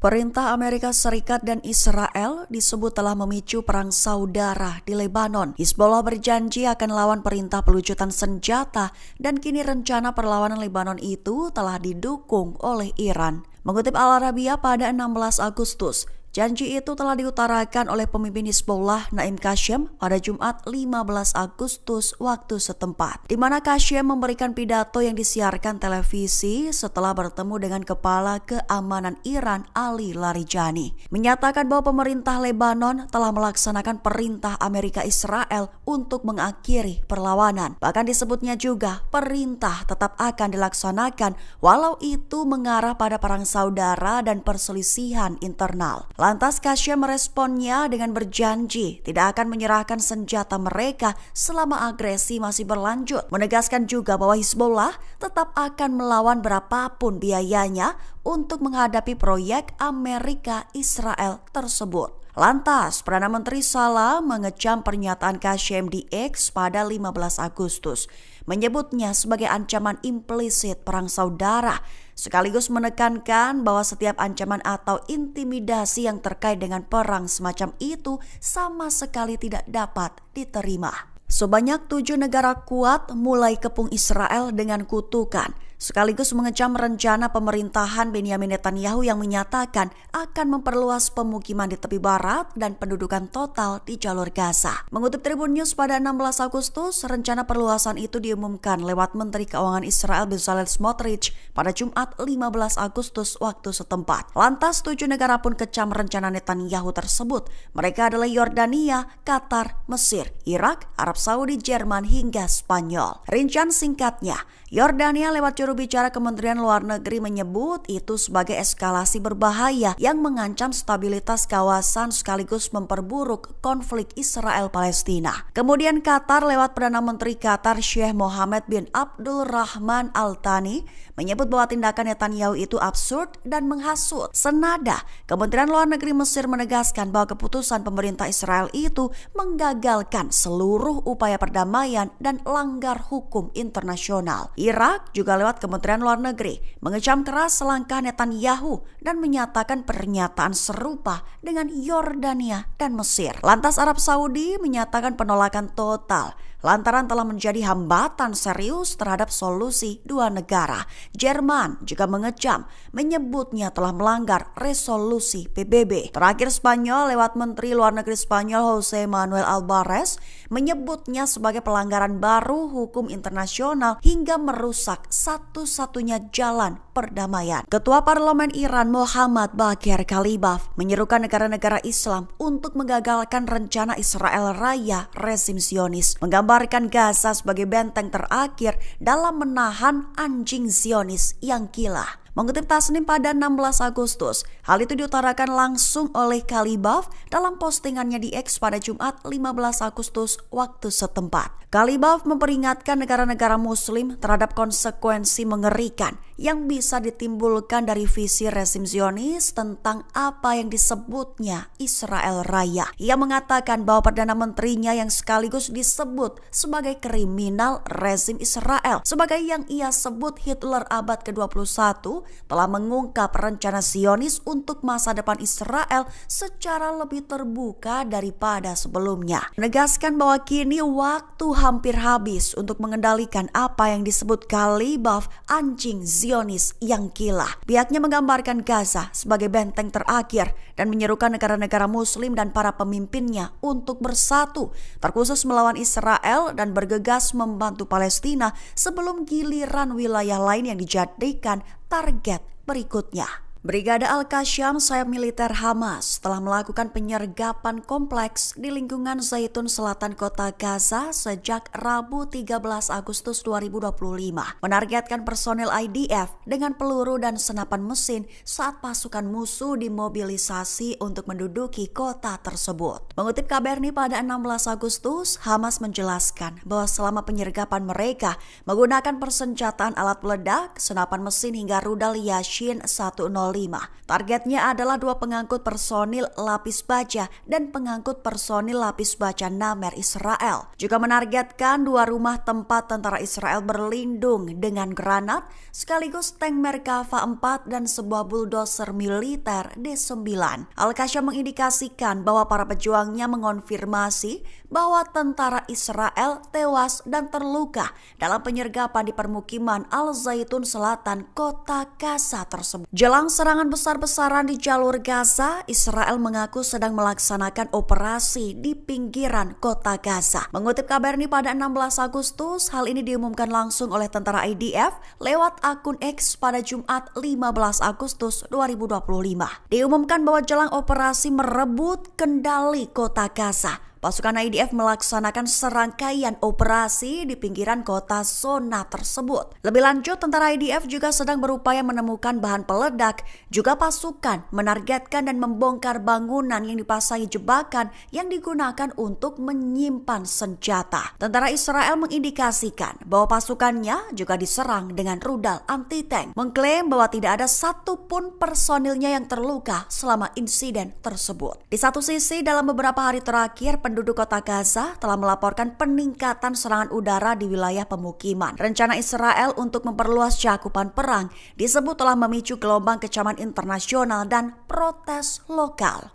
Perintah Amerika Serikat dan Israel disebut telah memicu perang saudara di Lebanon. Hizbollah berjanji akan lawan perintah pelucutan senjata dan kini rencana perlawanan Lebanon itu telah didukung oleh Iran. Mengutip Al Arabiya pada 16 Agustus, janji itu telah diutarakan oleh pemimpin Hizbollah Naim Qassem pada Jumat 15 Agustus waktu setempat, di mana Qassem memberikan pidato yang disiarkan televisi setelah bertemu dengan Kepala Keamanan Iran Ali Larijani, menyatakan bahwa pemerintah Lebanon telah melaksanakan perintah Amerika Israel untuk mengakhiri perlawanan. Bahkan disebutnya juga perintah tetap akan dilaksanakan walau itu mengarah pada perang saudara dan perselisihan internal. Lantas Qassem meresponnya dengan berjanji tidak akan menyerahkan senjata mereka selama agresi masih berlanjut. Menegaskan juga bahwa Hizbollah tetap akan melawan berapapun biayanya untuk menghadapi proyek Amerika Israel tersebut. Lantas, Perdana Menteri Salah mengecam pernyataan Qassem di X pada 15 Agustus, menyebutnya sebagai ancaman implisit perang saudara, sekaligus menekankan bahwa setiap ancaman atau intimidasi yang terkait dengan perang semacam itu sama sekali tidak dapat diterima. Sebanyak 7 negara kuat mulai kepung Israel dengan kutukan, sekaligus mengecam rencana pemerintahan Benyamin Netanyahu yang menyatakan akan memperluas pemukiman di tepi barat dan pendudukan total di jalur Gaza. Mengutip Tribun News pada 16 Agustus, rencana perluasan itu diumumkan lewat Menteri Keuangan Israel Bezalel Smotrich pada Jumat 15 Agustus waktu setempat. Lantas 7 negara pun kecam rencana Netanyahu tersebut. Mereka adalah Yordania, Qatar, Mesir, Irak, Arab Saudi, Jerman hingga Spanyol. Rincian singkatnya, Yordania lewat juru bicara Kementerian Luar Negeri menyebut itu sebagai eskalasi berbahaya yang mengancam stabilitas kawasan sekaligus memperburuk konflik Israel-Palestina. Kemudian Qatar lewat Perdana Menteri Qatar Sheikh Mohammed bin Abdul Rahman Al Thani menyebut bahwa tindakan Netanyahu itu absurd dan menghasut. Senada, Kementerian Luar Negeri Mesir menegaskan bahwa keputusan pemerintah Israel itu menggagalkan seluruh upaya perdamaian dan langgar hukum internasional. Irak juga lewat Kementerian Luar Negeri mengecam keras langkah Netanyahu dan menyatakan pernyataan serupa dengan Yordania dan Mesir. Lantas Arab Saudi menyatakan penolakan total lantaran telah menjadi hambatan serius terhadap solusi dua negara. Jerman juga mengecam, menyebutnya telah melanggar resolusi PBB. Terakhir Spanyol lewat Menteri Luar Negeri Spanyol José Manuel Albares menyebutnya sebagai pelanggaran baru hukum internasional hingga merusak satu-satunya jalan perdamaian. Ketua Parlemen Iran Muhammad Baqir Kalibaf menyerukan negara-negara Islam untuk menggagalkan rencana Israel Raya rezim Zionis, menggambarkan Gaza sebagai benteng terakhir dalam menahan anjing Zionis yang gila. Mengutip Tasnim pada 16 Agustus, hal itu diutarakan langsung oleh Kalibaf dalam postingannya di X pada Jumat 15 Agustus waktu setempat. Kalibaf memperingatkan negara-negara muslim terhadap konsekuensi mengerikan yang bisa ditimbulkan dari visi rezim Zionis tentang apa yang disebutnya Israel Raya. Ia mengatakan bahwa Perdana Menterinya yang sekaligus disebut sebagai kriminal rezim Israel, sebagai yang ia sebut Hitler abad ke-21, telah mengungkap rencana Zionis untuk masa depan Israel secara lebih terbuka daripada sebelumnya. Menegaskan bahwa kini waktu hampir habis untuk mengendalikan apa yang disebut Kalibaf anjing Zionis yang gila. Pihaknya menggambarkan Gaza sebagai benteng terakhir dan menyerukan negara-negara muslim dan para pemimpinnya untuk bersatu, terkhusus melawan Israel dan bergegas membantu Palestina sebelum giliran wilayah lain yang dijadikan target berikutnya. Brigade Al-Qassam sayap militer Hamas telah melakukan penyergapan kompleks di lingkungan Zaitun Selatan kota Gaza sejak Rabu 13 Agustus 2025. Menargetkan personel IDF dengan peluru dan senapan mesin saat pasukan musuh dimobilisasi untuk menduduki kota tersebut. Mengutip Kabarni pada 16 Agustus, Hamas menjelaskan bahwa selama penyergapan mereka menggunakan persenjataan alat peledak, senapan mesin hingga rudal Yashin 105 Targetnya adalah 2 pengangkut personil lapis baja dan pengangkut personil lapis baja Namer Israel. Juga menargetkan 2 rumah tempat tentara Israel berlindung dengan granat, sekaligus tank Merkava 4 dan sebuah bulldozer militer D9. Al-Qassam mengindikasikan bahwa para pejuangnya mengonfirmasi bahwa tentara Israel tewas dan terluka dalam penyergapan di permukiman Al-Zaitun Selatan, kota Gaza tersebut. Jelang serangan besar-besaran di jalur Gaza, Israel mengaku sedang melaksanakan operasi di pinggiran kota Gaza. Mengutip kabar ini pada 16 Agustus, hal ini diumumkan langsung oleh tentara IDF lewat akun X pada Jumat 15 Agustus 2025. Diumumkan bahwa jelang operasi merebut kendali kota Gaza, pasukan IDF melaksanakan serangkaian operasi di pinggiran kota zona tersebut. Lebih lanjut, tentara IDF juga sedang berupaya menemukan bahan peledak. Juga pasukan menargetkan dan membongkar bangunan yang dipasangi jebakan yang digunakan untuk menyimpan senjata. Tentara Israel mengindikasikan bahwa pasukannya juga diserang dengan rudal anti-tank, mengklaim bahwa tidak ada satupun personilnya yang terluka selama insiden tersebut. Di satu sisi, dalam beberapa hari terakhir, penduduk kota Gaza telah melaporkan peningkatan serangan udara di wilayah pemukiman. Rencana Israel untuk memperluas cakupan perang disebut telah memicu gelombang kecaman internasional dan protes lokal.